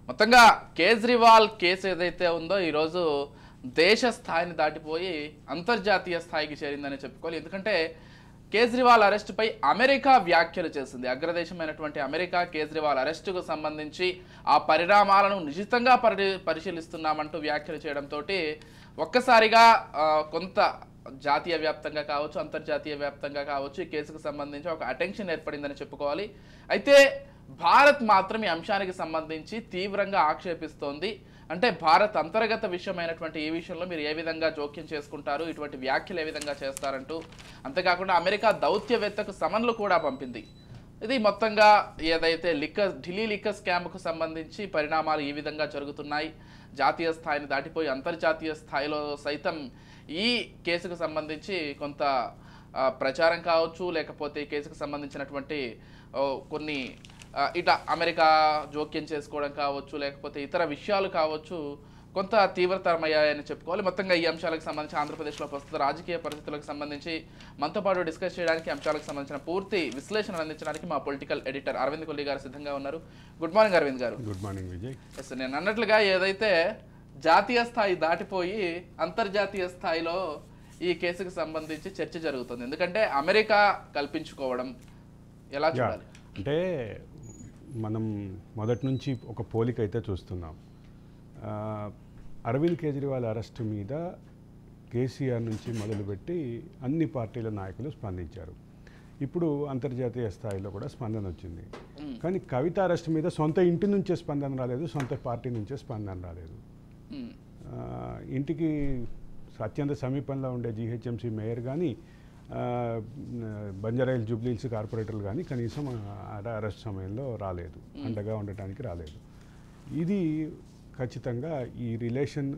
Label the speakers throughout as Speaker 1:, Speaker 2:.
Speaker 1: మొత్తంగా కేజ్రీవాల్ కేసు ఏదైతే ఉందో ఈరోజు దేశ స్థాయిని దాటిపోయి అంతర్జాతీయ స్థాయికి చేరిందని చెప్పుకోవాలి. ఎందుకంటే కేజ్రీవాల్ అరెస్టుపై అమెరికా వ్యాఖ్యలు చేసింది. అగ్రదేశమైనటువంటి అమెరికా కేజ్రీవాల్ అరెస్టుకు సంబంధించి ఆ పరిణామాలను నిశితంగా పరిశీలిస్తున్నామంటూ వ్యాఖ్యలు చేయడంతో ఒక్కసారిగా కొంత జాతీయ వ్యాప్తంగా కావచ్చు, అంతర్జాతీయ వ్యాప్తంగా కావచ్చు ఈ కేసుకు సంబంధించి ఒక అటెన్షన్ ఏర్పడిందని చెప్పుకోవాలి. అయితే భారత్ మాత్రం ఈ అంశానికి సంబంధించి తీవ్రంగా ఆక్షేపిస్తోంది. అంటే భారత్ అంతర్గత విషయమైనటువంటి ఈ విషయంలో మీరు ఏ విధంగా జోక్యం చేసుకుంటారు, ఇటువంటి వ్యాఖ్యలు ఏ విధంగా చేస్తారంటూ. అంతేకాకుండా అమెరికా దౌత్యవేత్తకు సమన్లు కూడా పంపింది. ఇది మొత్తంగా ఏదైతే ఢిల్లీ లిక్కర్ స్కామ్కు సంబంధించి పరిణామాలు ఈ విధంగా జరుగుతున్నాయి. జాతీయ స్థాయిని దాటిపోయి అంతర్జాతీయ స్థాయిలో సైతం ఈ కేసుకు సంబంధించి కొంత ప్రచారం కావచ్చు, లేకపోతే ఈ కేసుకు సంబంధించినటువంటి కొన్ని ఇట్లా అమెరికా జోక్యం చేసుకోవడం కావచ్చు, లేకపోతే ఇతర విషయాలు కావచ్చు, కొంత తీవ్రతరమయ్యాయని చెప్పుకోవాలి. మొత్తంగా ఈ అంశాలకు సంబంధించి ఆంధ్రప్రదేశ్లో ప్రస్తుత రాజకీయ పరిస్థితులకు సంబంధించి మనతో పాటు డిస్కస్ చేయడానికి, అంశాలకు సంబంధించిన పూర్తి విశ్లేషణ అందించడానికి మా పొలిటికల్ ఎడిటర్ అరవింద్ కొల్లి గారు సిద్ధంగా ఉన్నారు. గుడ్ మార్నింగ్ అరవింద్ గారు.
Speaker 2: Good morning Vijay.
Speaker 1: ఎస్, నేను అన్నట్లుగా ఏదైతే జాతీయ స్థాయి దాటిపోయి అంతర్జాతీయ స్థాయిలో ఈ కేసుకు సంబంధించి చర్చ జరుగుతుంది. ఎందుకంటే అమెరికా కల్పించుకోవడం ఎలా చూడాలి
Speaker 2: అంటే మనం మొదటి నుంచి ఒక పోలిక అయితే చూస్తున్నాం. అరవింద్ కేజ్రీవాల్ అరెస్టు మీద కేసీఆర్ నుంచి మొదలుపెట్టి అన్ని పార్టీల నాయకులు స్పందించారు. ఇప్పుడు అంతర్జాతీయ స్థాయిలో కూడా స్పందన వచ్చింది. కానీ కవిత అరెస్ట్ మీద సొంత ఇంటి నుంచే స్పందన రాలేదు, సొంత పార్టీ నుంచే స్పందన రాలేదు. ఇంటికి అత్యంత సమీపంలో ఉండే జీహెచ్ఎంసీ మేయర్ కానీ, బంజారాయిల్ జూబ్లీహిల్స్ కార్పొరేటర్లు కానీ కనీసం అరెస్ట్ సమయంలో రాలేదు, అండగా ఉండటానికి రాలేదు. ఇది ఖచ్చితంగా ఈ రిలేషన్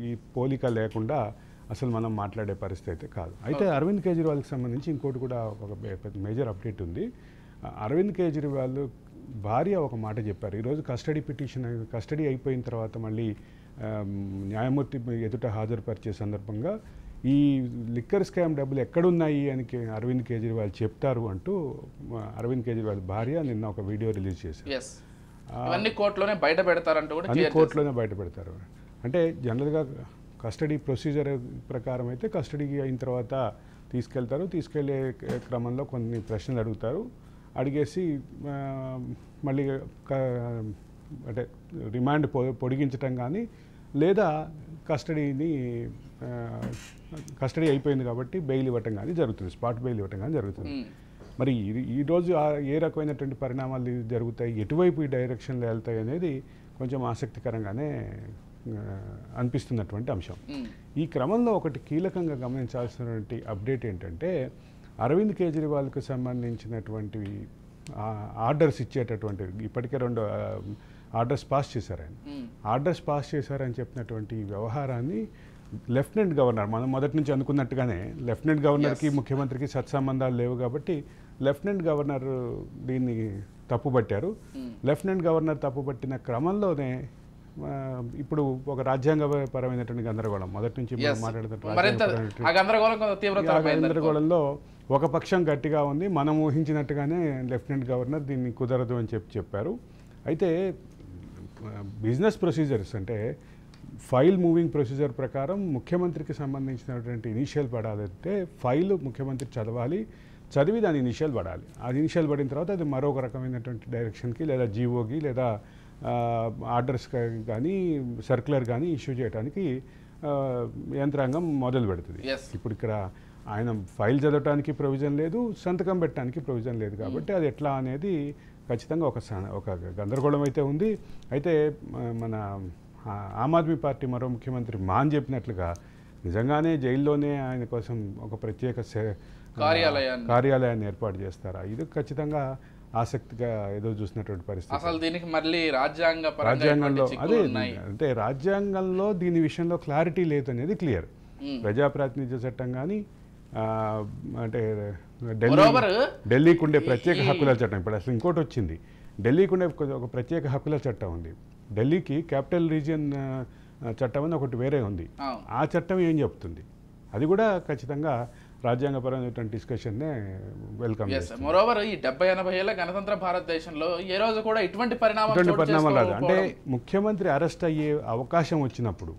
Speaker 2: ఈ పోలిక లేకుండా అసలు మనం మాట్లాడే పరిస్థితి అయితే కాదు. అయితే అరవింద్ కేజ్రీవాల్కి సంబంధించి ఇంకోటి కూడా ఒక మేజర్ అప్డేట్ ఉంది. అరవింద్ కేజ్రీవాల్ భార్య ఒక మాట చెప్పారు. ఈరోజు కస్టడీ అయిపోయిన తర్వాత మళ్ళీ న్యాయమూర్తి ఎదుట హాజరుపరిచే సందర్భంగా ఈ లిక్కర్ స్కామ్ డబ్బులు ఎక్కడున్నాయి అని అరవింద్ కేజ్రీవాల్ చెప్తారు అంటూ అరవింద్ కేజ్రీవాల్ భార్య నిన్న ఒక వీడియో రిలీజ్ చేశారు.
Speaker 1: అన్ని కోర్టులోనే బయట పెడతారంటూ కూడా
Speaker 2: అన్ని కోర్టులోనే బయట పెడతారు. అంటే జనరల్గా కస్టడీ ప్రొసీజర్ ప్రకారం అయితే కస్టడీకి అయిన తర్వాత తీసుకెళ్లే క్రమంలో కొన్ని ప్రశ్నలు అడుగుతారు. అడిగేసి మళ్ళీ అంటే రిమాండ్ పొడిగించటం కానీ, లేదా కస్టడీ అయిపోయింది కాబట్టి బెయిల్ ఇవ్వటం కానీ జరుగుతుంది, స్పాట్ బెయిల్ ఇవ్వటం కానీ జరుగుతుంది. మరి ఈరోజు ఏ రకమైనటువంటి పరిణామాలు జరుగుతాయి, ఎటువైపు ఈ డైరెక్షన్లో వెళ్తాయి అనేది కొంచెం ఆసక్తికరంగానే అనిపిస్తున్నటువంటి అంశం. ఈ క్రమంలో ఒకటి కీలకంగా గమనించాల్సినటువంటి అప్డేట్ ఏంటంటే, అరవింద్ కేజ్రీవాల్కు సంబంధించినటువంటి ఆర్డర్స్ ఇచ్చేటటువంటి ఇప్పటికే 2 ఆర్డర్స్ పాస్ చేశారని చెప్పినటువంటి వ్యవహారాన్ని లెఫ్టినెంట్ గవర్నర్, మనం మొదటి నుంచి అనుకున్నట్టుగానే లెఫ్టినెంట్ గవర్నర్కి ముఖ్యమంత్రికి సత్సంబంధాలు లేవు కాబట్టి లెఫ్టినెంట్ గవర్నర్ దీన్ని తప్పుపట్టారు. లెఫ్టినెంట్ గవర్నర్ తప్పుపట్టిన క్రమంలోనే ఇప్పుడు ఒక రాజ్యాంగపరమైనటువంటి గందరగోళం మొదటి నుంచి గందరగోళంలో ఒక పక్షం గట్టిగా ఉంది. మనం ఊహించినట్టుగానే లెఫ్టినెంట్ గవర్నర్ దీన్ని కుదరదు అని చెప్పారు. అయితే బిజినెస్ ప్రొసీజర్స్ అంటే ఫైల్ మూవింగ్ ప్రొసీజర్ ప్రకారం ముఖ్యమంత్రికి సంబంధించినటువంటి ఇనిషియల్ పడాలంటే ఫైల్ ముఖ్యమంత్రి చదివి దాని ఇనిషియల్ పడాలి. అది ఇనిషియల్ పడిన తర్వాత అది మరొక రకమైనటువంటి డైరెక్షన్కి లేదా జీవోకి లేదా ఆర్డర్స్ కానీ సర్క్యులర్ కానీ ఇష్యూ చేయడానికి యంత్రాంగం మొదలు పెడుతుంది. ఇప్పుడు ఇక్కడ ఆయన ఫైల్ చదవటానికి ప్రొవిజన్ లేదు, సంతకం పెట్టడానికి ప్రొవిజన్ లేదు కాబట్టి అది ఎట్లా అనేది ఖచ్చితంగా ఒక గందరగోళం అయితే ఉంది. అయితే మన ఆమ్ ఆద్మీ పార్టీ మరో ముఖ్యమంత్రి మాన్ చెప్పినట్లుగా నిజంగానే జైల్లోనే ఆయన కోసం ఒక ప్రత్యేక కార్యాలయాన్ని ఏర్పాటు చేస్తారా? ఇది ఖచ్చితంగా ఆసక్తిగా ఎదురు చూసినటువంటి పరిస్థితి.
Speaker 1: అసలు దీనికి మళ్ళీ రాజ్యాంగంలో
Speaker 2: అదే అంటే రాజ్యాంగంలో దీని విషయంలో క్లారిటీ లేదు అనేది క్లియర్. ప్రజాప్రాతినిధ్య చట్టం కానీ, అంటే ఢిల్లీకి ఉండే ప్రత్యేక హక్కుల చట్టం, ఇప్పుడు అసలు ఇంకోటి వచ్చింది, ఢిల్లీకి ఉండే ఒక ప్రత్యేక హక్కుల చట్టం ఉంది. ఢిల్లీకి క్యాపిటల్ రీజియన్ చట్టం అని ఒకటి వేరే ఉంది. ఆ చట్టం ఏం చెప్తుంది? అది కూడా ఖచ్చితంగా రాజ్యాంగపరమైనటువంటి డిస్కషన్నే వెల్కమ్ చేస్తాం.
Speaker 1: మరోవర్ ఈ 70-80 ఏళ్ల గణతంత్ర భారతదేశంలో ఏ రోజు కూడా ఇటువంటి
Speaker 2: పరిణామాలు రాదు. అంటే
Speaker 1: పరిణామాలు
Speaker 2: ముఖ్యమంత్రి అరెస్ట్ అయ్యే అవకాశం వచ్చినప్పుడు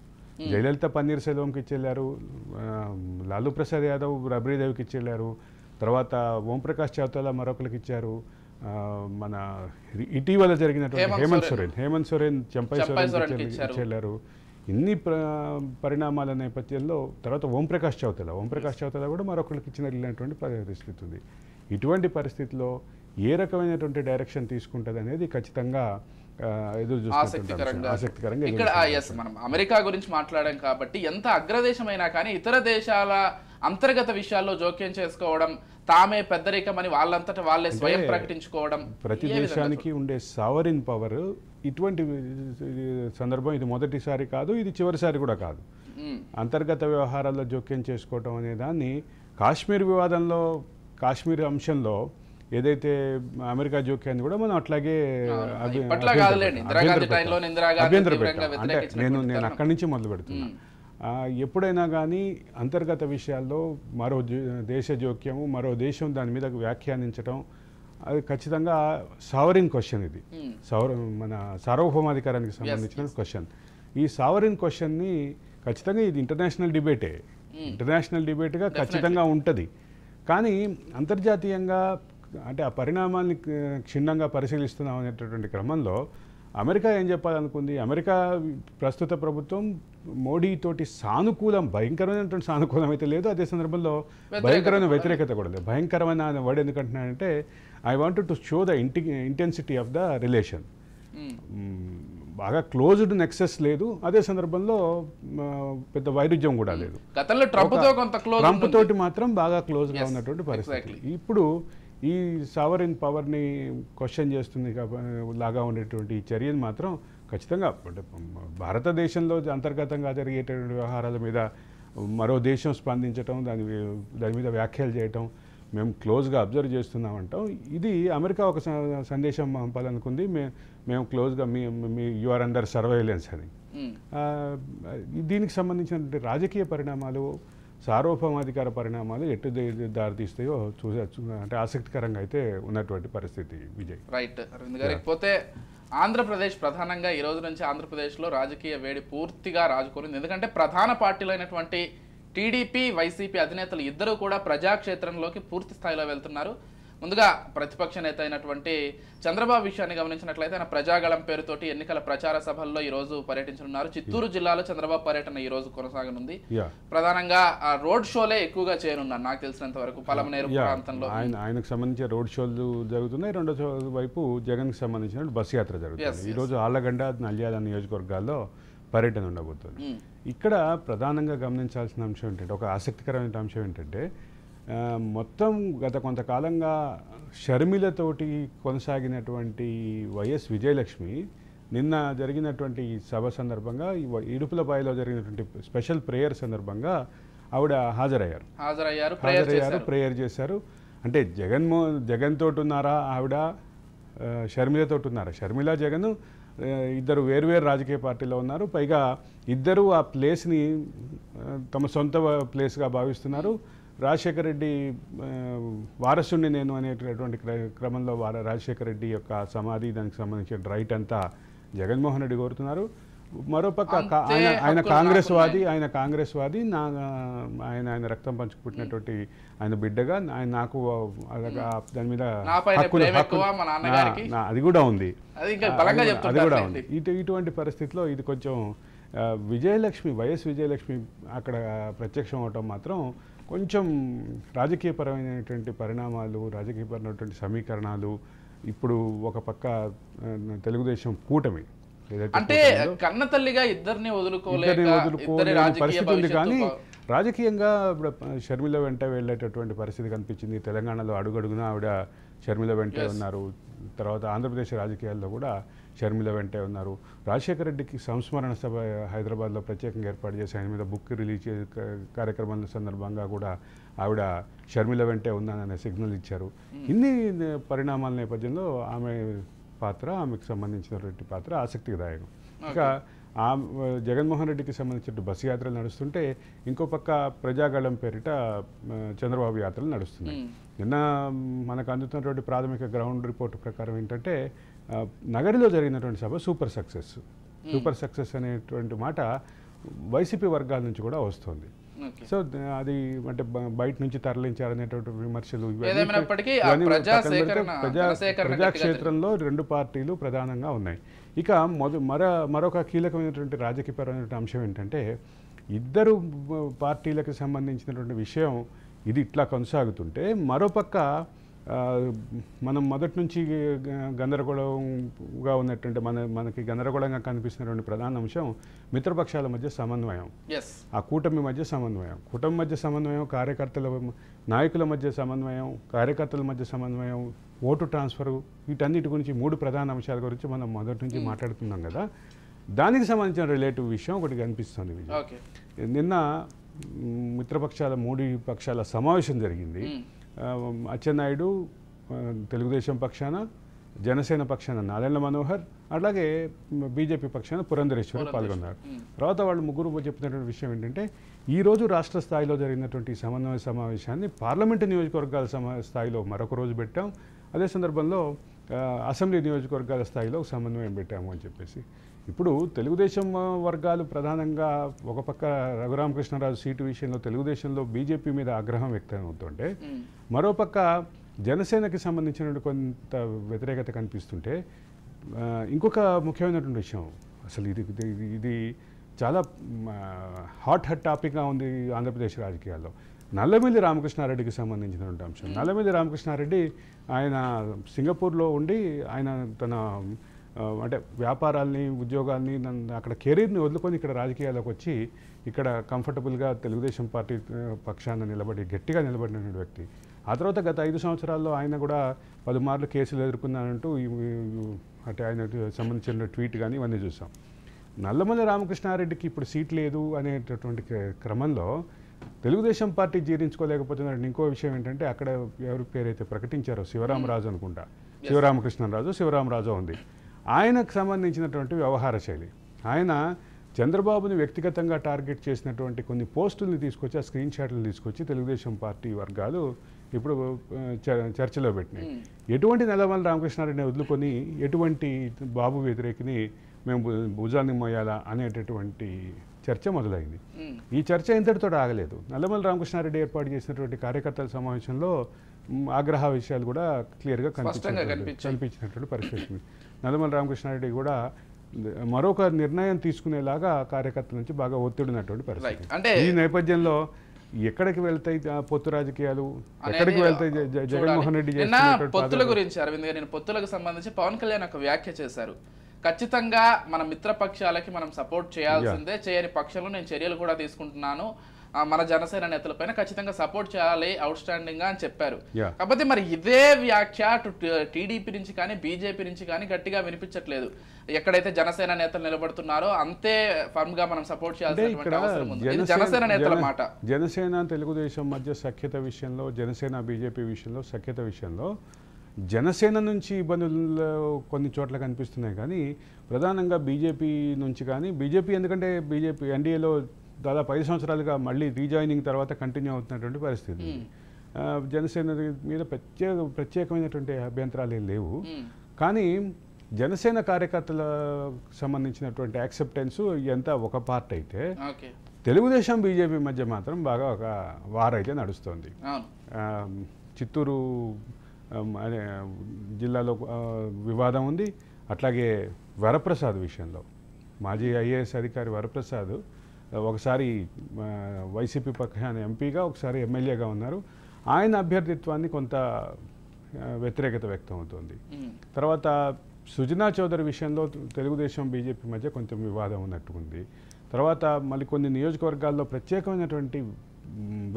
Speaker 2: జయలలిత పన్నీర్ సెల్వంకి ఇచ్చెళ్ళారు, లాలూ ప్రసాద్ యాదవ్ రబ్రీదేవికి ఇచ్చెళ్ళారు, తర్వాత ఓంప్రకాష్ చౌతాలా మరొకరికి ఇచ్చారు, మన ఇటీవల జరిగినటువంటి హేమంత్ సోరెన్ చెంపై సోరెన్ ఇచ్చెళ్ళారు. ఇన్ని పరిణామాల నేపథ్యంలో తర్వాత ఓంప్రకాష్ చౌతాలా కూడా మరొకరికి ఇచ్చినటువంటి పరిస్థితి ఉంది. ఇటువంటి పరిస్థితిలో ఏ రకమైనటువంటి డైరెక్షన్ తీసుకుంటుంది అనేది ఖచ్చితంగా ఎదురు
Speaker 1: ఆసక్తికరంగా. ఇక్కడ మనం అమెరికా గురించి మాట్లాడాం కాబట్టి ఎంత అగ్రదేశమైనా కానీ ఇతర దేశాల అంతర్గత విషయాల్లో జోక్యం చేసుకోవడం, తామే పెద్దరికమని వాళ్ళంతటా వాళ్ళే స్వయం ప్రకటించుకోవడం,
Speaker 2: ప్రతి దేశానికి ఉండే సావరిన్ పవర్ ఇటువంటి సందర్భం ఇది మొదటిసారి కాదు, ఇది చివరిసారి కూడా కాదు. అంతర్గత వ్యవహారాల్లో జోక్యం చేసుకోవడం అనే దాన్ని కాశ్మీర్ వివాదంలో, కాశ్మీర్ అంశంలో ఏదైతే అమెరికా జోక్యాన్ని కూడా మనం అట్లాగే అభ్యంతర పెట్టాం. అంటే నేను అక్కడి నుంచి మొదలు పెడుతున్నా. ఎప్పుడైనా కానీ అంతర్గత విషయాల్లో మరో దేశ జోక్యము, మరో దేశం దాని మీద వ్యాఖ్యానించడం అది ఖచ్చితంగా సావరిన్ క్వశ్చన్. ఇది మన సార్వభౌమాధికారానికి సంబంధించిన క్వశ్చన్. ఈ సావరిన్ క్వశ్చన్ని ఖచ్చితంగా ఇది ఇంటర్నేషనల్ డిబేట్గా ఖచ్చితంగా ఉంటుంది. కానీ అంతర్జాతీయంగా అంటే ఆ పరిణామాన్ని క్షుణ్ణంగా పరిశీలిస్తున్నాం అనేటటువంటి క్రమంలో అమెరికా ఏం చెప్పాలనుకుంది? అమెరికా ప్రస్తుత ప్రభుత్వం మోడీతోటి భయంకరమైనటువంటి సానుకూలం అయితే లేదు, అదే సందర్భంలో భయంకరమైన వ్యతిరేకత కూడా లేదు. భయంకరమైన వర్డ్ ఎందుకంటున్నానంటే I wanted to show the intensity of the relation. బాగా క్లోజ్డ్ నెక్సెస్ లేదు, అదే సందర్భంలో పెద్ద వైరుధ్యం కూడా లేదు. ట్రంప్ తోటి మాత్రం బాగా క్లోజ్గా ఉన్నటువంటి పరిస్థితి. ఇప్పుడు ఈ సావరిన్ పవర్ని క్వశ్చన్ చేస్తుంది లాగా ఉండేటువంటి ఈ చర్యను మాత్రం ఖచ్చితంగా అంటే భారతదేశంలో అంతర్గతంగా జరిగేటువంటి వ్యవహారాల మీద మరో దేశం స్పందించటం, దాని మీద వ్యాఖ్యలు చేయటం మేము క్లోజ్గా అబ్జర్వ్ చేస్తున్నామంటాం. ఇది అమెరికా ఒక సందేశం పంపాలనుకుంది, మేము క్లోజ్గా మీ యు ఆర్ అండర్ సర్వైలెన్స్ అని. దీనికి సంబంధించినటువంటి రాజకీయ పరిణామాలు, సార్వభౌమాధికార పరిణామాలు ఎటు దారితీస్తాయో అంటే ఆసక్తికరంగా అయితే ఉన్నటువంటి పరిస్థితి. విజయ్
Speaker 1: రైట్ అరవింద్ గారు. పోతే ఆంధ్రప్రదేశ్ ప్రధానంగా ఈ రోజు నుంచి ఆంధ్రప్రదేశ్లో రాజకీయ వేడి పూర్తిగా రాజుకోరింది. ఎందుకంటే ప్రధాన పార్టీలైనటువంటి టీడీపీ, వైసీపీ అధినేతలు ఇద్దరూ కూడా ప్రజాక్షేత్రంలోకి పూర్తి స్థాయిలో వెళ్తున్నారు. ముందుగా ప్రతిపక్ష నేత అయినటువంటి చంద్రబాబు విషయాన్ని గమనించినట్లయితే ఆయన ప్రజాగళం పేరుతోటి ఎన్నికల ప్రచార సభల్లో ఈ రోజు పర్యటించనున్నారు. చిత్తూరు జిల్లాలో చంద్రబాబు పర్యటన ఈ రోజు కొనసాగనుంది. ప్రధానంగా రోడ్ షోలే ఎక్కువగా చేయనున్నారు నాకు తెలిసినంత వరకు పలమనేరు ప్రాంతంలో.
Speaker 2: ఆయనకు సంబంధించిన రోడ్ షోలు జరుగుతున్నాయి. రెండో వైపు జగన్ కి సంబంధించిన బస్ యాత్ర జరుగుతుంది. ఈ రోజు ఆళ్లగడ్డ, నంద్యాల నియోజకవర్గాల్లో పర్యటన ఉండబోతుంది. ఇక్కడ ప్రధానంగా గమనించాల్సిన అంశం ఏంటంటే, ఒక ఆసక్తికరమైన అంశం ఏంటంటే, మొత్తం గత కొంతకాలంగా షర్మిలతోటి కొనసాగినటువంటి వైఎస్ విజయలక్ష్మి నిన్న జరిగినటువంటి సభ సందర్భంగా ఇడుపులపాయలో జరిగినటువంటి స్పెషల్ ప్రేయర్ సందర్భంగా ఆవిడ హాజరయ్యారు, ప్రేయర్ చేశారు. అంటే జగన్ తోటి ఉన్నారా ఆవిడ, షర్మిలతోటి ఉన్నారా? షర్మిల, జగన్ ఇద్దరు వేరువేరు రాజకీయ పార్టీలో ఉన్నారు. పైగా ఇద్దరు ఆ ప్లేస్ని తమ సొంత ప్లేస్గా భావిస్తున్నారు. రాజశేఖర రెడ్డి వారసుని నేను అనేటటువంటి క్రమంలో రాజశేఖర రెడ్డి యొక్క సమాధి, దానికి సంబంధించిన రైట్ అంతా జగన్మోహన్ రెడ్డి కోరుతున్నారు. మరోపక్క ఆయన కాంగ్రెస్ వాది ఆయన రక్తం పంచుకుంటున్నటువంటి ఆయన బిడ్డగా ఆయన నాకు దాని మీద అది కూడా ఉంది. ఇటువంటి పరిస్థితిలో ఇది కొంచెం వైఎస్ విజయలక్ష్మి అక్కడ ప్రత్యక్షం అవటం మాత్రం కొంచెం రాజకీయపరమైనటువంటి పరిణామాలు, రాజకీయపరమైనటువంటి సమీకరణాలు. ఇప్పుడు ఒక పక్క తెలుగుదేశం కూటమి
Speaker 1: అంటే కన్న తల్లిగా ఇద్దరిని వదులుకోలే
Speaker 2: పరిస్థితి ఉంది. కానీ రాజకీయంగా ఇప్పుడు షర్మిల వెంట వెళ్ళేటటువంటి పరిస్థితి కనిపించింది. తెలంగాణలో అడుగడుగునా ఆవిడ షర్మిల వెంటే ఉన్నారు. తర్వాత ఆంధ్రప్రదేశ్ రాజకీయాల్లో కూడా షర్మిల వెంటే ఉన్నారు. రాజశేఖర రెడ్డికి సంస్మరణ సభ హైదరాబాద్లో ప్రత్యేకంగా ఏర్పాటు చేసి ఆయన మీద బుక్ రిలీజ్ కార్యక్రమాల సందర్భంగా కూడా ఆవిడ షర్మిల వెంటే ఉన్నాననే సిగ్నల్ ఇచ్చారు. ఇన్ని పరిణామాల నేపథ్యంలో ఆమెకు సంబంధించినటువంటి పాత్ర ఆసక్తిదాయకం. ఇంకా ఆ జగన్మోహన్ రెడ్డికి సంబంధించిన బస్సు యాత్రలు నడుస్తుంటే ఇంకో పక్క ప్రజాగళం పేరిట చంద్రబాబు యాత్రలు నడుస్తున్నాయి. నిన్న మనకు అందుతున్నటువంటి ప్రాథమిక గ్రౌండ్ రిపోర్ట్ ప్రకారం ఏంటంటే నగరిలో జరిగినటువంటి సభ సూపర్ సక్సెస్ అనేటువంటి మాట వైసీపీ వర్గాల నుంచి కూడా వస్తుంది. సో అది అంటే బయట నుంచి తరలించారనేటువంటి విమర్శలు ప్రజాక్షేత్రంలో రెండు పార్టీలు ప్రధానంగా ఉన్నాయి. ఇక మరొక కీలకమైనటువంటి రాజకీయపరమైనటువంటి అంశం ఏంటంటే ఇద్దరు పార్టీలకు సంబంధించినటువంటి విషయం ఇది ఇట్లా కొనసాగుతుంటే మరోపక్క మనం మొదటి నుంచి గందరగోళంగా ఉన్నటువంటి మనకి గందరగోళంగా కనిపిస్తున్నటువంటి ప్రధాన అంశం మిత్రపక్షాల మధ్య సమన్వయం, ఆ కూటమి మధ్య సమన్వయం, కార్యకర్తల నాయకుల మధ్య సమన్వయం, కార్యకర్తల మధ్య సమన్వయం, ఓటు ట్రాన్స్ఫరు, వీటన్నిటి గురించి 3 ప్రధాన అంశాల గురించి మనం మొదటి నుంచి మాట్లాడుతున్నాం కదా. దానికి సంబంధించిన రిలేటివ్ విషయం ఒకటి కనిపిస్తుంది. నిన్న మిత్రపక్షాల 3 పక్షాల సమావేశం జరిగింది. అచ్చెన్నాయుడు తెలుగుదేశం పక్షాన, జనసేన పక్షాన నాదెండ్ల మనోహర్, అలాగే బీజేపీ పక్షాన పురంధరేశ్వరి పాల్గొన్నారు. తర్వాత వాళ్ళు ముగ్గురు చెప్తున్నటువంటి విషయం ఏంటంటే ఈరోజు రాష్ట్ర స్థాయిలో జరిగినటువంటి సమన్వయ సమావేశాన్ని పార్లమెంటు నియోజకవర్గాల స్థాయిలో మరొక రోజు పెట్టాం, అదే సందర్భంలో అసెంబ్లీ నియోజకవర్గాల స్థాయిలో సమన్వయం పెట్టాము అని చెప్పేసి. ఇప్పుడు తెలుగుదేశం వర్గాలు ప్రధానంగా ఒక పక్క రఘురామకృష్ణరాజు సీటు విషయంలో తెలుగుదేశంలో బీజేపీ మీద ఆగ్రహం వ్యక్తం అవుతుంటే మరోపక్క జనసేనకి సంబంధించిన కొంత వ్యతిరేకత కనిపిస్తుంటే ఇంకొక ముఖ్యమైనటువంటి విషయం, అసలు ఇది చాలా హాట్ టాపిక్గా ఉంది ఆంధ్రప్రదేశ్ రాజకీయాల్లో. నల్లమిల్లి రామకృష్ణారెడ్డికి సంబంధించినటువంటి అంశం. నల్లమిల్లి రామకృష్ణారెడ్డి ఆయన సింగపూర్లో ఉండి ఆయన తన అంటే వ్యాపారాల్ని, ఉద్యోగాల్ని, అక్కడ కెరీర్ని వదులుకొని ఇక్కడ రాజకీయాల్లోకి వచ్చి ఇక్కడ కంఫర్టబుల్గా తెలుగుదేశం పార్టీ పక్షాన గట్టిగా నిలబడినటువంటి వ్యక్తి. ఆ తర్వాత గత 5 సంవత్సరాల్లో ఆయన కూడా 10 మార్లు కేసులు ఎదుర్కొన్నానంటూ అంటే ఆయనకు సంబంధించిన ట్వీట్ కానీ ఇవన్నీ చూసాం. నల్లమల్లి రామకృష్ణారెడ్డికి ఇప్పుడు సీట్ లేదు అనేటటువంటి క్రమంలో తెలుగుదేశం పార్టీ జీర్ణించుకోలేకపోతున్న ఇంకో విషయం ఏంటంటే అక్కడ ఎవరి పేరైతే ప్రకటించారో శివరామరాజు అనుకుంటా, శివరామరాజు ఉంది. ఆయనకు సంబంధించినటువంటి వ్యవహార శైలి, ఆయన చంద్రబాబుని వ్యక్తిగతంగా టార్గెట్ చేసినటువంటి కొన్ని పోస్టుల్ని తీసుకొచ్చి, ఆ స్క్రీన్ షాట్లు తీసుకొచ్చి తెలుగుదేశం పార్టీ వర్గాలు ఇప్పుడు చర్చలో పెట్టినాయి. ఎటువంటి నల్లమల్లి రామకృష్ణారెడ్డిని వదులుకొని ఎటువంటి బాబు వ్యతిరేకిని మేము భుజాన్ని మోయాలా అనేటటువంటి చర్చ మొదలైంది. ఈ చర్చ ఇంతటితో ఆగలేదు. నల్లమల్లి రామకృష్ణారెడ్డి ఏర్పాటు చేసినటువంటి కార్యకర్తల సమావేశంలో ఆగ్రహ విషయాలు కూడా క్లియర్గా కనిపించినటువంటి పరిస్థితి. నల్లమల్లి రామకృష్ణారెడ్డి కూడా మరొక నిర్ణయం తీసుకునేలాగా కార్యకర్తల నుంచి బాగా ఒత్తిడినటువంటి పరిస్థితి. అంటే ఈ నేపథ్యంలో ఎక్కడికి వెళ్తాయి పొత్తు రాజకీయాలు, ఎక్కడికి వెళ్తాయి జగన్మోహన్ రెడ్డి
Speaker 1: పొత్తుల గురించి అరవింద్ గారు, నేను పొత్తులకు సంబంధించి పవన్ కళ్యాణ్ ఒక వ్యాఖ్య చేశారు. ఖచ్చితంగా మన మిత్రపక్షాలకి మనం సపోర్ట్ చేయాల్సిందే, చేయని పక్షంలో నేను చర్యలు కూడా తీసుకుంటున్నాను, మన జనసేన నేతలపైన ఖచ్చితంగా సపోర్ట్ చేయాలి అవుట్ స్టాండింగ్ గా అని చెప్పారు. కాకపోతే మరి ఇదే వ్యాఖ్య టీడీపీ నుంచి కానీ బీజేపీ నుంచి కానీ గట్టిగా వినిపించట్లేదు. ఎక్కడైతే జనసేన నేతలు నిలబడుతున్నారో అంతే ఫర్మ్ గా మనం సపోర్ట్ చేయాల్సిన అవసరం ఉంది. ఇది జనసేన నేతల మాట.
Speaker 2: జనసేన తెలుగుదేశం మధ్య సఖ్యత విషయంలో, జనసేన బీజేపీ విషయంలో సఖ్యత విషయంలో జనసేన నుంచి ఇబ్బందులు కొన్ని చోట్ల కనిపిస్తున్నాయి, కానీ ప్రధానంగా బీజేపీ నుంచి కానీ, బీజేపీ ఎందుకంటే బీజేపీ ఎన్డీఏలో దాదాపు 5 సంవత్సరాలుగా మళ్ళీ రీజాయినింగ్ తర్వాత కంటిన్యూ అవుతున్నటువంటి పరిస్థితి. జనసేన మీద ప్రత్యేకమైనటువంటి అభ్యంతరాలు ఏం లేవు, కానీ జనసేన కార్యకర్తల సంబంధించినటువంటి యాక్సెప్టెన్స్ ఎంత ఒక పార్ట్ అయితే తెలుగుదేశం బీజేపీ మధ్య మాత్రం బాగా ఒక వారైతే నడుస్తుంది. చిత్తూరు అనే జిల్లాలో వివాదం ఉంది. అట్లాగే వరప్రసాద్ విషయంలో మాజీ ఐఏఎస్ అధికారి వరప్రసాద్ ఒకసారి వైసీపీ పక్షాన ఎంపీగా, ఒకసారి ఎమ్మెల్యేగా ఉన్నారు. ఆయన అభ్యర్థిత్వాన్ని కొంత వ్యతిరేకత వ్యక్తం అవుతుంది. తర్వాత సుజనా చౌదరి విషయంలో తెలుగుదేశం బీజేపీ మధ్య కొంచెం వివాదం ఉన్నట్టుకుంది. తర్వాత మళ్ళీ కొన్ని నియోజకవర్గాల్లో ప్రత్యేకమైనటువంటి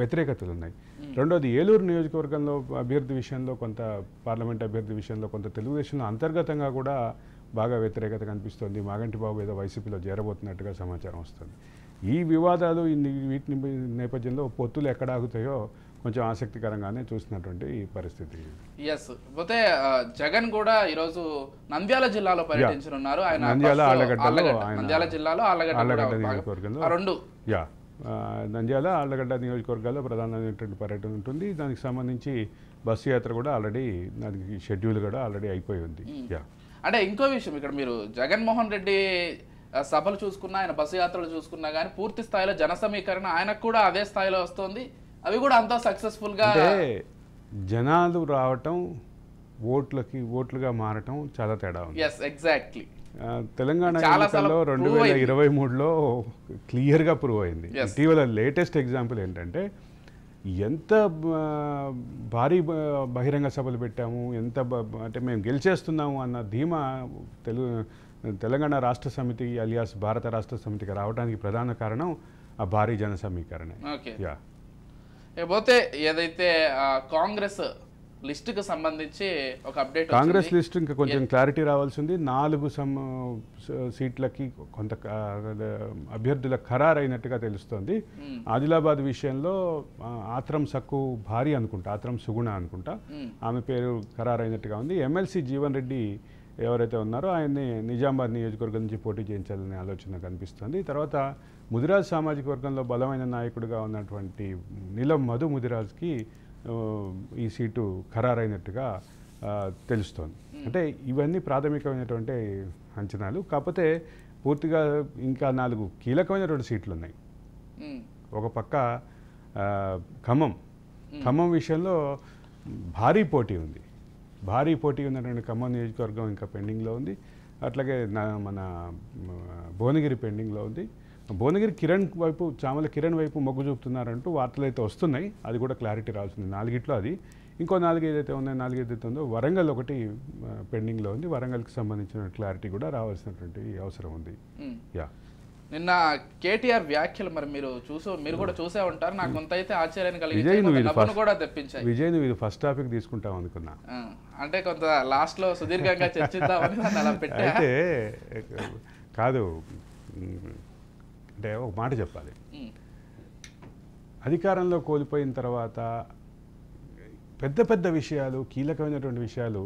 Speaker 2: వ్యతిరేకతలు ఉన్నాయి. రెండోది ఏలూరు నియోజకవర్గంలో అభ్యర్థి విషయంలో కొంత, పార్లమెంట్ అభ్యర్థి విషయంలో కొంత తెలుగుదేశంలో అంతర్గతంగా కూడా బాగా వ్యతిరేకత కనిపిస్తుంది. మాగంటి బాబు ఏదో వైసీపీలో చేరబోతున్నట్టుగా సమాచారం వస్తుంది. ఈ వివాదాలు వీటి నేపథ్యంలో పొత్తులు ఎక్కడ ఆగుతాయో కొంచెం ఆసక్తికరంగానే చూసినటువంటి పరిస్థితి.
Speaker 1: ఎస్. పోతే జగన్ కూడా ఈరోజు నంద్యాల జిల్లాలో పర్యటించనున్నారు. ఆయన
Speaker 2: నంద్యాల ఆళ్లగడ్డలో
Speaker 1: నంద్యాల జిల్లాలో
Speaker 2: ఆళ్లగడ్డ నియోజకవర్గంలో
Speaker 1: రెండు
Speaker 2: నంద్యాల ఆళ్లగడ్డ నియోజకవర్గాల్లో ప్రధానమైనటువంటి పర్యటన ఉంటుంది. దానికి సంబంధించి బస్సు యాత్ర కూడా ఆల్రెడీ దానికి షెడ్యూల్ కూడా ఆల్రెడీ అయిపోయి ఉంది.
Speaker 1: అంటే ఇంకో విషయం, ఇక్కడ మీరు జగన్మోహన్ రెడ్డి సభలు చూసుకున్నా, ఆయన బస్సు యాత్రలు చూసుకున్నా కానీ పూర్తి స్థాయిలో జన సమీకరణ ఆయనకు కూడా అదే స్థాయిలో వస్తుంది. అవి కూడా అంతా సక్సెస్ఫుల్ గా,
Speaker 2: జనాలు రావటం ఓట్లుగా మారటం చాలా తేడా ఉంది.
Speaker 1: Yes, exactly.
Speaker 2: తెలంగాణ ఎన్నికల్లో 2023లో క్లియర్గా ప్రూవ్ అయింది. ఇటీవల లేటెస్ట్ ఎగ్జాంపుల్ ఏంటంటే ఎంత భారీ బహిరంగ సభలు పెట్టాము, ఎంత అంటే మేము గెలిచేస్తున్నాము అన్న ధీమా తెలంగాణ రాష్ట్ర సమితి అలియాస్ భారత రాష్ట్ర సమితికి రావడానికి ప్రధాన కారణం ఆ భారీ జన సమీకరణ.
Speaker 1: పోతే ఏదైతే కాంగ్రెస్ లిస్టుకు సంబంధించి ఒక అప్డేట్,
Speaker 2: కాంగ్రెస్ లిస్ట్ ఇంకా కొంచెం క్లారిటీ రావాల్సింది. 4 సీట్లకి కొంత అభ్యర్థుల ఖరారు అయినట్టుగా తెలుస్తోంది. ఆదిలాబాద్ విషయంలో ఆత్రం సక్కు భారీ అనుకుంటా, ఆత్రం సుగుణ అనుకుంటా, ఆమె పేరు ఖరారు అయినట్టుగా ఉంది. ఎమ్మెల్సీ జీవన్ రెడ్డి ఎవరైతే ఉన్నారో ఆయన్ని నిజామాబాద్ నియోజకవర్గం నుంచి పోటీ చేయించాలనే ఆలోచన కనిపిస్తుంది. తర్వాత ముదిరాజ్ సామాజిక వర్గంలో బలమైన నాయకుడిగా ఉన్నటువంటి నీలం మధు ముదిరాజ్కి ఈ సీటు ఖరారైనట్టుగా తెలుస్తోంది. అంటే ఇవన్నీ ప్రాథమికమైనటువంటి అంచనాలు. కాకపోతే పూర్తిగా ఇంకా 4 కీలకమైనటువంటి సీట్లు ఉన్నాయి. ఒక పక్క ఖమ్మం విషయంలో భారీ పోటీ ఉంది. భారీ పోటీ ఉన్నటువంటి ఖమ్మం నియోజకవర్గం ఇంకా పెండింగ్లో ఉంది. అట్లాగే మన భువనగిరి పెండింగ్లో ఉంది. భువనగిరి చామల కిరణ్ వైపు మొగ్గు చూపుతున్నారంటూ వార్తలు అయితే వస్తున్నాయి. అది కూడా క్లారిటీ రావాల్సింది. 4 అది. ఇంకో 4 ఏదైతే ఉన్నాయో 4 ఏదైతే ఉందో వరంగల్ ఒకటి పెండింగ్లో ఉంది. వరంగల్కి సంబంధించిన క్లారిటీ కూడా రావాల్సినటువంటి అవసరం ఉంది.
Speaker 1: నిన్న కేటీఆర్ వ్యాఖ్యలు మరి మీరు కూడా చూసే ఉంటారు. నాకు కొంత అయితే ఆశ్చర్యాన్ని కలిగించాయి, కూడా తెప్పించాయి.
Speaker 2: విజయ్, నువ్వు ఇది ఫస్ట్ టాపిక్ తీసుకుంటావు అనుకున్నా.
Speaker 1: అంటే కొంత లాస్ట్ లో సుదీర్ఘంగా చర్చిద్దామని అలా పెట్టా. అయితే
Speaker 2: కాదు, అంటే ఒక మాట చెప్పాలి. అధికారంలో కోల్పోయిన తర్వాత పెద్ద విషయాలు, కీలకమైనటువంటి విషయాలు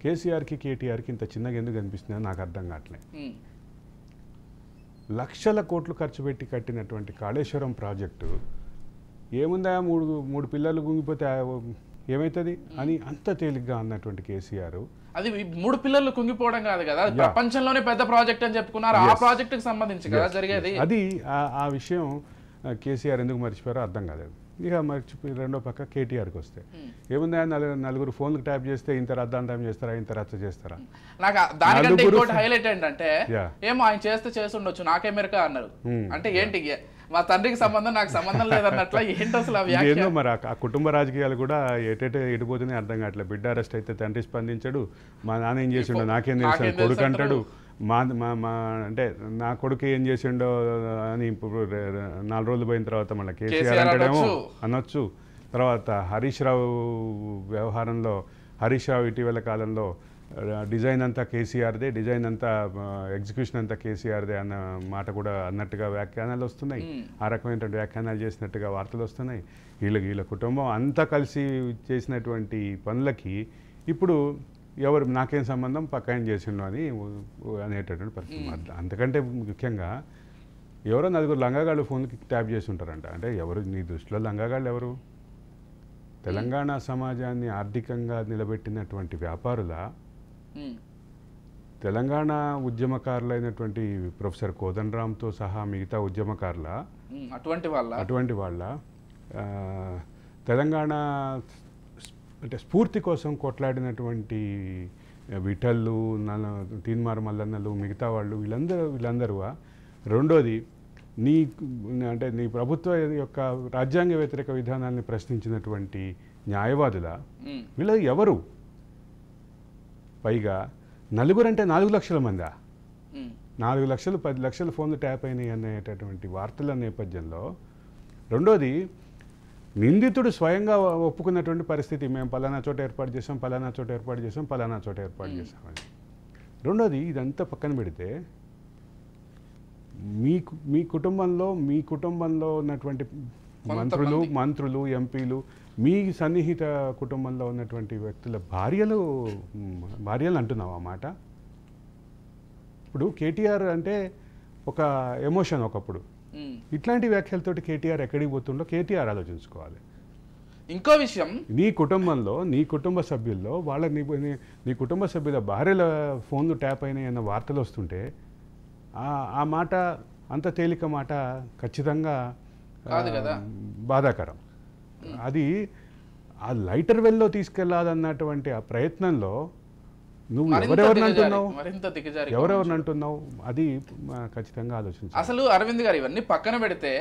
Speaker 2: కేసీఆర్కి కేటీఆర్కి ఇంత చిన్నగా ఎందుకు అనిపిస్తుందో నాకు అర్థం కావట్లేదు. లక్షల కోట్లు ఖర్చు పెట్టి కట్టినటువంటి కాళేశ్వరం ప్రాజెక్టు ఏముందా, మూడు పిల్లలు గుంగిపోతే ఏమవుతుంది అని అంత తేలిగ్గా అన్నటువంటి కేసీఆర్,
Speaker 1: అది 3 పిల్లలు కుంగిపోవడం కాదు కదా, ప్రపంచంలోనే పెద్ద ప్రాజెక్ట్ అని చెప్పుకున్నారు. ఆ ప్రాజెక్టుకి సంబంధించి కదా జరిగేది.
Speaker 2: అది ఆ విషయం కేసీఆర్ ఎందుకు మర్చిపోయారో అర్థం కాలేదు. ఇక మర్చిపోయి రెండో పక్క కేటీఆర్కి వస్తే ఏముందా, 4 ఫోన్లు ట్యాప్ చేస్తే ఇంత రద్దాంతం చేస్తారా, ఇంత రచ్చ చేస్తారా.
Speaker 1: నాకు దానికంటే ఇంకోటి హైలైట్ ఏంటంటే, ఏమో ఆయన చేసి ఉండొచ్చు, నాకెమెరికా అన్నారు. అంటే ఏంటి, మా తండ్రికి సంబంధం నాకు సంబంధం లేదన్నట్ల ఏంటి అసలు
Speaker 2: ఏందో మరి. ఆ కుటుంబ రాజకీయాలు కూడా ఎడిపోతున్నాయి అర్థం కావట్లేదు. బిడ్డ అరెస్ట్ అయితే తండ్రి స్పందించాడు, మా నాన్న ఏం చేసిండో నాకేం తెలుసు కొడుకు అంటాడు, మా అంటే నా కొడుకు ఏం చేసిండో అని 4 రోజులు పోయిన తర్వాత మళ్ళీ కేసీఆర్ అంటాడేమో అనొచ్చు. తర్వాత హరీష్ రావు వ్యవహారంలో, హరీష్ రావు ఇటీవల కాలంలో డిజైన్ అంతా కేసీఆర్దే, డిజైన్ అంతా ఎగ్జిక్యూషన్ అంతా కేసీఆర్దే అన్న మాట కూడా అన్నట్టుగా వ్యాఖ్యానాలు వస్తున్నాయి. ఆ రకమైనటువంటి వ్యాఖ్యానాలు చేసినట్టుగా వార్తలు వస్తున్నాయి. వీళ్ళ కుటుంబం అంతా కలిసి చేసినటువంటి పనులకి ఇప్పుడు ఎవరు నాకేం సంబంధం పక్కాయం చేసిండు అని అనేటటువంటి పరిస్థితి. అంతకంటే ముఖ్యంగా ఎవరో 4 లంగాగాళ్ళు ఫోన్కి ట్యాప్ చేసి ఉంటారంట. అంటే ఎవరు నీ దృష్టిలో లంగాగాళ్ళు ఎవరు? తెలంగాణ సమాజాన్ని ఆర్థికంగా నిలబెట్టినటువంటి వ్యాపారుల, తెలంగాణ ఉద్యమకారులైనటువంటి ప్రొఫెసర్ కోదండరామ్తో సహా మిగతా ఉద్యమకారుల, అటువంటి వాళ్ళ తెలంగాణ అంటే స్ఫూర్తి కోసం కొట్లాడినటువంటి విఠళ్ళు, తీన్మార్ మల్లన్నలు, మిగతా వాళ్ళు వీళ్ళందరూ. రెండోది నీ ప్రభుత్వ యొక్క రాజ్యాంగ వ్యతిరేక విధానాన్ని ప్రశ్నించినటువంటి న్యాయవాదుల, వీళ్ళు ఎవరు? పైగా 4 అంటే 4 లక్షల మందా? 4 లక్షలు 10 లక్షల ఫోన్లు ట్యాప్ అయినాయి అనేటటువంటి వార్తల నేపథ్యంలో, రెండోది నిందితుడు స్వయంగా ఒప్పుకున్నటువంటి పరిస్థితి, మేము పలానా చోట ఏర్పాటు చేసాం, పలానా చోట ఏర్పాటు చేసాం, పలానా చోట ఏర్పాటు చేసామని. రెండోది ఇదంతా పక్కన పెడితే మీ కుటుంబంలో ఉన్నటువంటి మంత్రులు ఎంపీలు మీ సన్నిహిత కుటుంబంలో ఉన్నటువంటి వ్యక్తుల భార్యలు అంటున్నావు ఆ మాట. ఇప్పుడు కేటీఆర్ అంటే ఒక ఎమోషన్ ఒకప్పుడు. ఇట్లాంటి వ్యాఖ్యలతోటి కేటీఆర్ ఎక్కడికి పోతుండో కేటీఆర్ ఆలోచించుకోవాలి.
Speaker 1: ఇంకో విషయం,
Speaker 2: నీ కుటుంబంలో నీ కుటుంబ సభ్యుల్లో నీ కుటుంబ సభ్యుల భార్యల ఫోన్లు ట్యాప్ అయినాయి అన్న వార్తలు వస్తుంటే ఆ మాట అంత తేలిక మాట ఖచ్చితంగా బాధాకరం. అది ఆ లైటర్ వెల్లో తీసుకెళ్లాలన్నటువంటి ఆ ప్రయత్నంలో నువ్వు ఎవరెవరిని అంటున్నావు అది ఖచ్చితంగా ఆలోచించాలి.
Speaker 1: అసలు అరవింద్ గారు ఇవన్నీ పక్కన పెడితే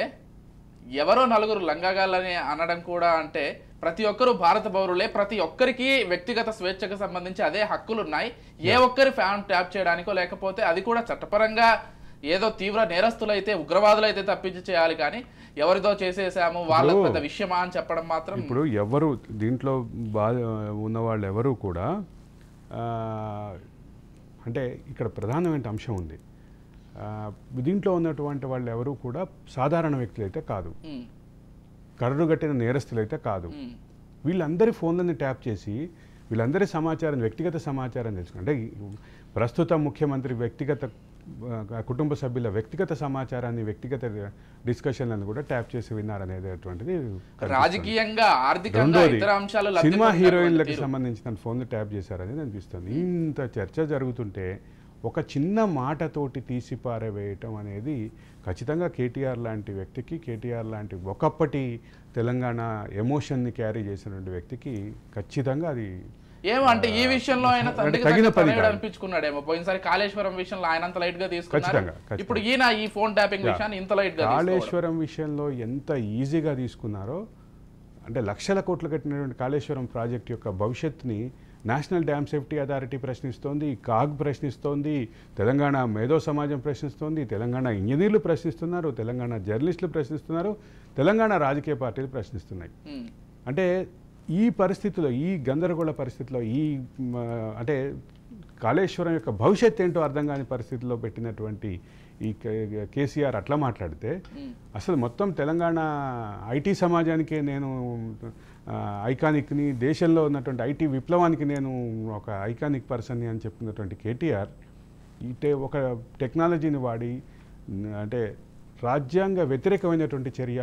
Speaker 1: ఎవరో నలుగురు లంగాగాలని అనడం కూడా అంటే ప్రతి ఒక్కరు భారత పౌరులే, ప్రతి ఒక్కరికి వ్యక్తిగత స్వేచ్ఛకు సంబంధించి అదే హక్కులు ఉన్నాయి. ఏ ఒక్కరి ఫ్యాన్ ట్యాప్ చేయడానికో లేకపోతే అది కూడా చట్టపరంగా ఏదో తీవ్ర నేరస్తులు అయితే ఉగ్రవాదులు అయితే తప్పించి చేయాలి, కానీ ఎవరిదో చేసేసాము వాళ్ళ పెద్ద విషయమా అని చెప్పడం మాత్రం.
Speaker 2: ఇప్పుడు ఎవరు దీంట్లో ఉన్నవాళ్ళు ఎవరు కూడా అంటే ఇక్కడ ప్రధానమైన అంశం ఉంది. దీంట్లో ఉన్నటువంటి వాళ్ళు ఎవరు కూడా సాధారణ వ్యక్తులు అయితే కాదు, కరడుగట్టిన నేరస్తులు అయితే కాదు. వీళ్ళందరి ఫోన్లని ట్యాప్ చేసి వీళ్ళందరి సమాచారం, వ్యక్తిగత సమాచారం తెలుసుకుంటే ప్రస్తుత ముఖ్యమంత్రి వ్యక్తిగత కుటుంబ సభ్యుల వ్యక్తిగత సమాచారాన్ని, వ్యక్తిగత డిస్కషన్లను కూడా ట్యాప్ చేసి విన్నారనేటువంటిది
Speaker 1: రాజకీయంగా, ఆర్థికంగా, ఇతర అంశాలు
Speaker 2: సినిమా హీరోయిన్లకు సంబంధించిన ఫోన్లు ట్యాప్ చేశారనేది అనిపిస్తుంది. ఇంత చర్చ జరుగుతుంటే ఒక చిన్న మాటతోటి తీసి పారవేయటం అనేది ఖచ్చితంగా కేటీఆర్ లాంటి వ్యక్తికి, కేటీఆర్ లాంటి ఒకప్పటి తెలంగాణ ఎమోషన్ని క్యారీ చేసినటువంటి వ్యక్తికి ఖచ్చితంగా అది
Speaker 1: ఏమో అంటే ఈ విషయంలో ఆయన అనిపించుకున్నాడేమో. పోయినసారి కాళేశ్వరం విషయంలో ఆయన అంత లైట్ గా తీసుకున్నారు, ఇప్పుడు ఈయన ఈ ఫోన్ ట్యాపింగ్ విషయాన్ని ఇంత లైట్ గా.
Speaker 2: కాళేశ్వరం విషయంలో ఎంత ఈజీగా తీసుకున్నారో అంటే లక్షల కోట్లు కట్టినటువంటి కాళేశ్వరం ప్రాజెక్ట్ యొక్క భవిష్యత్తుని నేషనల్ డ్యామ్ సేఫ్టీ అథారిటీ ప్రశ్నిస్తోంది, కాగ్ ప్రశ్నిస్తోంది, తెలంగాణ మేధో సమాజం ప్రశ్నిస్తోంది, తెలంగాణ ఇంజనీర్లు ప్రశ్నిస్తున్నారు, తెలంగాణ జర్నలిస్టులు ప్రశ్నిస్తున్నారు, తెలంగాణ రాజకీయ పార్టీలు ప్రశ్నిస్తున్నాయి. అంటే ఈ పరిస్థితిలో, ఈ గందరగోళ పరిస్థితిలో, అంటే కాళేశ్వరం యొక్క భవిష్యత్ ఏంటో అర్థం కాని పరిస్థితిలో పెట్టినటువంటి ఈ కేసీఆర్ అట్లా మాట్లాడితే అసలు మొత్తం తెలంగాణ ఐటీ సమాజానికే నేను ఐకానిక్ని, దేశంలో ఉన్నటువంటి ఐటీ విప్లవానికి నేను ఒక ఐకానిక్ పర్సన్ని అని చెప్పినటువంటి కేటీఆర్ ఒక టెక్నాలజీని వాడి అంటే రాజ్యాంగ వ్యతిరేకమైనటువంటి చర్య,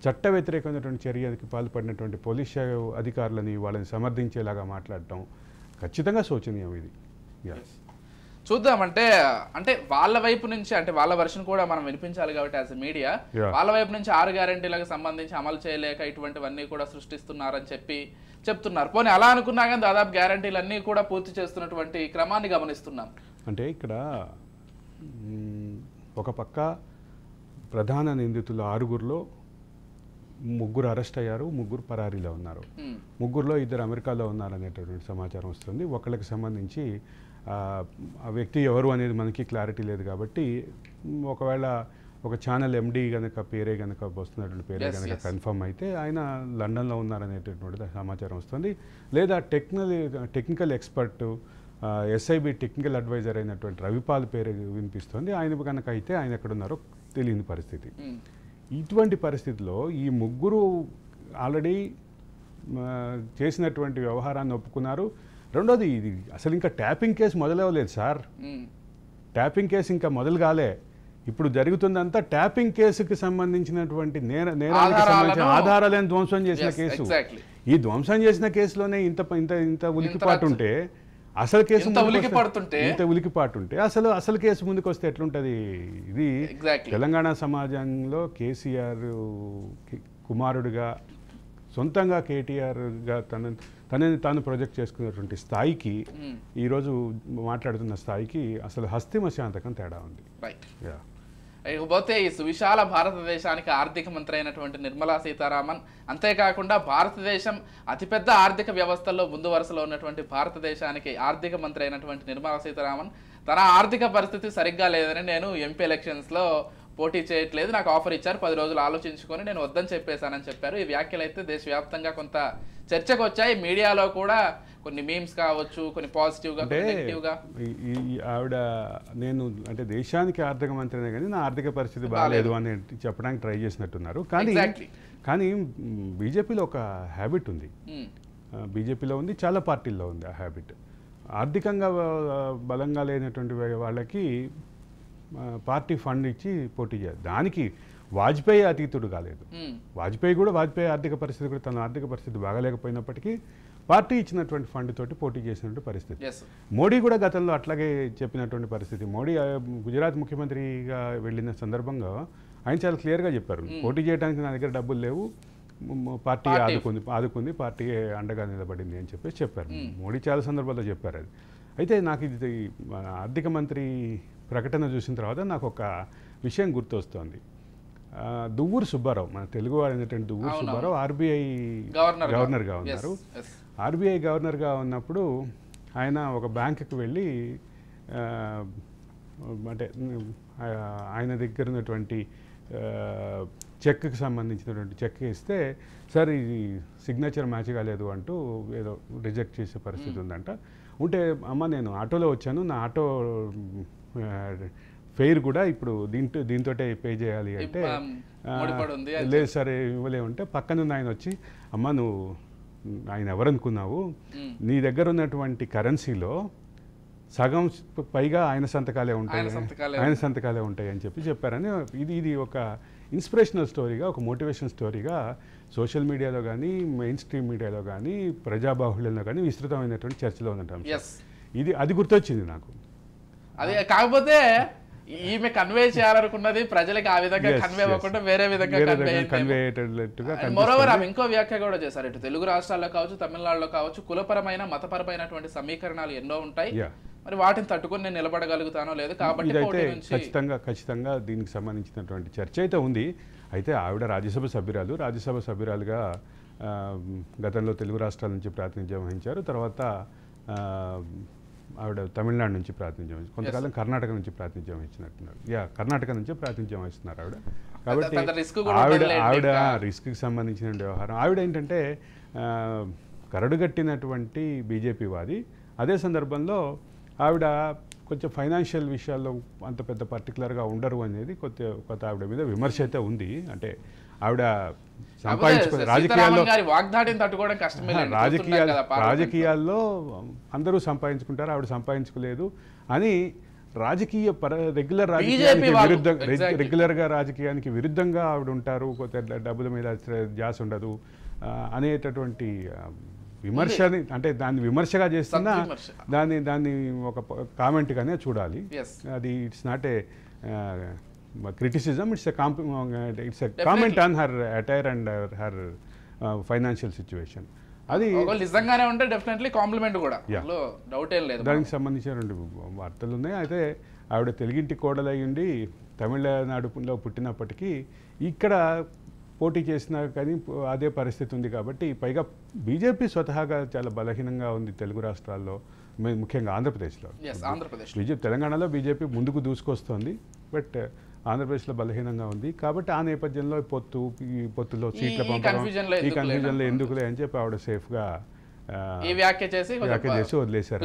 Speaker 2: చట్ట వ్యతిరేకమైనటువంటి చర్యకి పాల్పడినటువంటి పోలీస్ అధికారులని వాళ్ళని సమర్థించేలాగా మాట్లాడటం ఖచ్చితంగా శోచనీయం. ఇది
Speaker 1: చూద్దామంటే అంటే వాళ్ళ వైపు నుంచి, అంటే వాళ్ళ వర్షన్ కూడా మనం వినిపించాలి కాబట్టి యాజ్ ఎ మీడియా, వాళ్ళ వైపు నుంచి 6 గ్యారెంటీలకు సంబంధించి అమలు చేయలేక ఇటువంటివన్నీ కూడా సృష్టిస్తున్నారని చెప్తున్నారు. పోనీ అలా అనుకున్నా కానీ దాదాపు గ్యారెంటీలన్నీ కూడా పూర్తి చేస్తున్నటువంటి క్రమాన్ని గమనిస్తున్నాం.
Speaker 2: అంటే ఇక్కడ ఒక పక్క ప్రధాన నిందితులు 6గురిలో 3 అరెస్ట్ అయ్యారు, 3 పరారీలో ఉన్నారు. 3లో 2 అమెరికాలో ఉన్నారనేటటువంటి సమాచారం వస్తుంది. ఒకళ్ళకి సంబంధించి ఆ వ్యక్తి ఎవరు అనేది మనకి క్లారిటీ లేదు కాబట్టి ఒకవేళ ఒక ఛానల్ ఎండి కనుక పేరే కనుక వస్తున్నటువంటి పేరే కనుక కన్ఫర్మ్ అయితే ఆయన లండన్లో ఉన్నారనేటటువంటి సమాచారం వస్తుంది. లేదా technical expert SIB technical adviser అయినటువంటి రవిపాల్ పేరు వినిపిస్తుంది. ఆయన కనుక అయితే ఆయన ఎక్కడున్నారో తెలియని పరిస్థితి. ఇటువంటి పరిస్థితిలో ఈ 3 ఆల్రెడీ చేసినటువంటి వ్యవహారాన్ని ఒప్పుకున్నారు. రెండోది ఇది అసలు ఇంకా ట్యాపింగ్ కేసు మొదలవ్వలేదు సార్, ట్యాపింగ్ కేసు ఇంకా మొదలు కాలే. ఇప్పుడు జరుగుతుందంతా ట్యాపింగ్ కేసుకి సంబంధించినటువంటి నేరానికి సంబంధించిన ఆధారాలను ధ్వంసం చేసిన కేసు. ఈ ధ్వంసం చేసిన కేసులోనే ఇంత ఉలికిపాటు ఉంటే, అసలు కేసు ఇంత ఉలికిపాటు ఉంటే అసలు కేసు ముందుకు వస్తే ఎట్లుంటది? ఇది తెలంగాణ సమాజంలో కేసీఆర్ కుమారుడిగా సొంతంగా కేటీఆర్గా తనని తాను ప్రొజెక్ట్ చేసుకున్నటువంటి స్థాయికి, ఈరోజు మాట్లాడుతున్న స్థాయికి అసలు హస్తిమశాంతకం తేడా ఉంది.
Speaker 1: ఇకపోతే ఈ సువిశాల భారతదేశానికి ఆర్థిక మంత్రి అయినటువంటి నిర్మలా సీతారామన్, అంతేకాకుండా భారతదేశం అతిపెద్ద ఆర్థిక వ్యవస్థల్లో ముందు వరుసలో ఉన్నటువంటి భారతదేశానికి ఆర్థిక మంత్రి అయినటువంటి నిర్మలా సీతారామన్ తన ఆర్థిక పరిస్థితి సరిగ్గా లేదని నేను ఎంపీ ఎలక్షన్స్లో పోటీ చేయట్లేదు, నాకు ఆఫర్ ఇచ్చారు, 10 రోజులు ఆలోచించుకొని నేను వద్దని చెప్పేశానని చెప్పారు. ఈ వ్యాఖ్యలు అయితే దేశవ్యాప్తంగా కొంత చర్చకు వచ్చాయి. మీడియాలో కూడా కొన్ని మీమ్స్ కావచ్చు, కొన్ని పాజిటివ్గా, నెగిటివ్గా.
Speaker 2: ఆవిడ నేను అంటే దేశానికి ఆర్థిక మంత్రినే కానీ నా ఆర్థిక పరిస్థితి బాగాలేదు అని చెప్పడానికి ట్రై చేసినట్టున్నారు. కానీ బీజేపీలో ఒక హ్యాబిట్ ఉంది, బీజేపీలో ఉంది, చాలా పార్టీల్లో ఉంది ఆ హ్యాబిట్. ఆర్థికంగా బలంగా లేనటువంటి వాళ్ళకి పార్టీ ఫండ్ ఇచ్చి పోటీ చేయాలి. దానికి వాజ్పేయి అతీతుడు కాలేదు. వాజ్పేయి ఆర్థిక పరిస్థితి కూడా, తన ఆర్థిక పరిస్థితి బాగాలేకపోయినప్పటికీ పార్టీ ఇచ్చినటువంటి ఫండ్ తోటి పోటీ చేసినటువంటి పరిస్థితి. మోడీ కూడా గతంలో అట్లాగే చెప్పినటువంటి పరిస్థితి. మోడీ గుజరాత్ ముఖ్యమంత్రిగా వెళ్ళిన సందర్భంగా ఆయన చాలా క్లియర్గా చెప్పారు, పోటీ చేయడానికి నా దగ్గర డబ్బులు లేవు, పార్టీ ఆదుకుంది, పార్టీ అండగా నిలబడింది అని చెప్పారు. మోడీ చాలా సందర్భాల్లో చెప్పారు అది. అయితే నాకు ఇది ఆర్థిక మంత్రి ప్రకటన చూసిన తర్వాత నాకు ఒక విషయం గుర్తొస్తోంది. దువ్వూరు సుబ్బారావు, మన తెలుగు వాడైనటువంటి దువ్వూరు సుబ్బారావు ఆర్బీఐ గవర్నర్గా ఉన్నారు. ఆర్బీఐ గవర్నర్గా ఉన్నప్పుడు ఆయన ఒక బ్యాంకుకి వెళ్ళి అంటే ఆయన దగ్గర ఉన్నటువంటి చెక్కి సంబంధించినటువంటి చెక్ ఇస్తే సార్ ఇది సిగ్నేచర్ మ్యాచ్ కాలేదు అంటూ ఏదో రిజెక్ట్ చేసే పరిస్థితి ఉందంట. ఉంటే అమ్మ నేను ఆటోలో వచ్చాను, నా ఆటో ఫెయిర్ కూడా ఇప్పుడు దీంతో పే చేయాలి అంటే లేదు సరే ఇవ్వలేమంటే పక్కనున్న ఆయన వచ్చి అమ్మ నువ్వు ఆయన ఎవరనుకున్నావు, నీ దగ్గర ఉన్నటువంటి కరెన్సీలో సగం పైగా ఆయన సంతకాలే ఉంటాయి అని చెప్పారని ఇది ఒక ఇన్స్పిరేషనల్ స్టోరీగా, ఒక మోటివేషన్ స్టోరీగా సోషల్ మీడియాలో కానీ, మెయిన్ స్ట్రీమ్ మీడియాలో కానీ, ప్రజాబాహుళ్యంలో కానీ విస్తృతమైనటువంటి చర్చలో ఉన్నట్టు అది గుర్తొచ్చింది నాకు.
Speaker 1: అదే కాకపోతే ఈమె కన్వే చేయాలనుకున్నది ప్రజలకు ఆ విధంగా కన్వే అవ్వకుండా వేరే విధంగా మరోవర్ ఆమె ఇంకో వ్యాఖ్య కూడా చేశారు. ఇటు తెలుగు రాష్ట్రాల్లో కావచ్చు, తమిళనాడులో కావచ్చు, కులపరమైన మతపరమైనటువంటి సమీకరణాలు ఎన్నో ఉంటాయి, మరి వాటిని తట్టుకుని నేను నిలబడగలుగుతానో లేదు, కాబట్టి
Speaker 2: ఖచ్చితంగా దీనికి సంబంధించినటువంటి చర్చ అయితే ఉంది. అయితే ఆవిడ రాజ్యసభ సభ్యురాలుగా గతంలో తెలుగు రాష్ట్రాల నుంచి ప్రాతినిధ్యం వహించారు. తర్వాత ఆవిడ తమిళనాడు నుంచి ప్రాతినిధ్యం వహించారు, కొంతకాలం కర్ణాటక నుంచి ప్రాతినిధ్యం వహించినట్టున్నారు. కర్ణాటక నుంచే ప్రాతినిధ్యం వహిస్తున్నారు ఆవిడ. కాబట్టి ఆవిడ రిస్క్కి సంబంధించిన వ్యవహారం. ఆవిడ ఏంటంటే కరడుగట్టినటువంటి బీజేపీ వాది. అదే సందర్భంలో ఆవిడ కొంచెం ఫైనాన్షియల్ విషయాల్లో అంత పెద్ద పర్టికులర్గా ఉండరు అనేది కొత్త ఆవిడ మీద విమర్శ అయితే ఉంది. అంటే ఆవిడ రాజకీయాల్లో అందరూ సంపాదించుకుంటారు, ఆవిడ సంపాదించుకోలేదు అని రెగ్యులర్ రాజకీయానికి విరుద్ధంగా ఆవిడ ఉంటారు, కొత్త డబ్బుల మీద ధ్యాస ఉండదు అనేటటువంటి విమర్శని, అంటే దాన్ని విమర్శగా చేస్తున్నా దాన్ని ఒక కామెంట్గానే చూడాలి. అది it's not a criticism, it's a comment on her attire and her financial situation. అది
Speaker 1: నిజంగానే ఉంటే డెఫినెట్లీ కాంప్లిమెంట్ కూడా, డౌట్ ఏం లేదు.
Speaker 2: దానికి సంబంధించిన 2 వార్తలు ఉన్నాయి. అయితే ఆవిడ తెలుగింటి కోడలై ఉండి తమిళనాడులో పుట్టినప్పటికీ ఇక్కడ పోటీ చేసినా కానీ అదే పరిస్థితి ఉంది. కాబట్టి పైగా బీజేపీ స్వతహాగా చాలా బలహీనంగా ఉంది తెలుగు రాష్ట్రాల్లో, ముఖ్యంగా ఆంధ్రప్రదేశ్లో. బీజేపీ తెలంగాణలో బీజేపీ ముందుకు దూసుకొస్తోంది, బట్ ఆంధ్రప్రదేశ్లో బలహీనంగా ఉంది. కాబట్టి ఆ నేపథ్యంలో పొత్తులో సీట్ల పంపడం ఈ కన్ఫ్యూజన్లో ఎందుకులే అని చెప్పి ఆవిడ సేఫ్గా
Speaker 1: వ్యాఖ్య చేసి
Speaker 2: వదిలేశారు.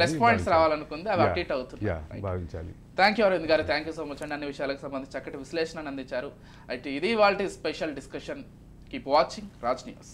Speaker 2: భావించాలి.
Speaker 1: థ్యాంక్ యూ అరవింద్ గారు, థ్యాంక్ యూ సో మచ్ అండి. అన్ని విషయాలకు సంబంధించి చక్కటి విశ్లేషణ అందించారు. అయితే ఇది వాళ్ళ special discussion. Keep watching Raj news.